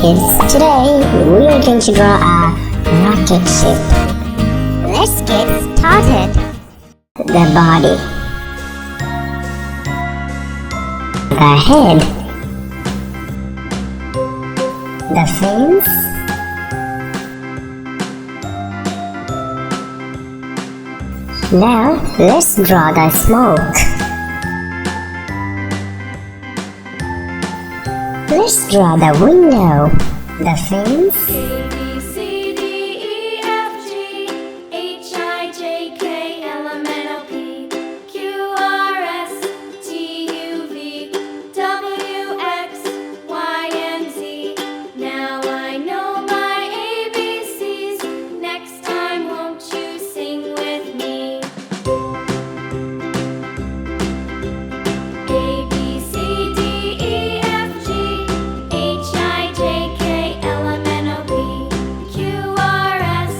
kids, today we are going to draw a rocket ship. Let's get started. The body, the head, the fins, now let's draw the smoke. Let's draw the window, the fins, A, B, C, D, E, F, G, H, I, J, K, L, M, N, O, P, Q, R, S, T, U, V, W, X, Y, and Z. Now I know my ABCs. Next time, won't you sing with me? A, B, C, D, E, F, G, H, I, J, K, L, M, N, O, P, Q, R, S,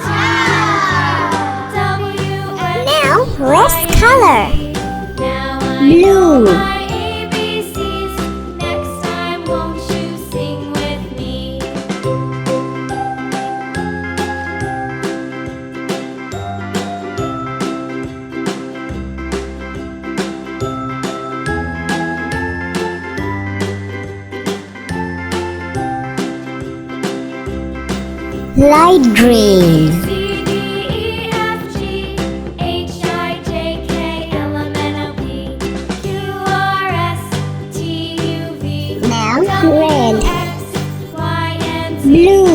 T, U, V, W, X, Now let's Y, and color. Z. Now I Blue. know my ABCs. Next time, won't you sing with me? Light green, C, D, E, F, G, H, I, J, K, L, M, N, O, P, Q, R, S, T, U, V, now W, red, X, Y, and Z. blue,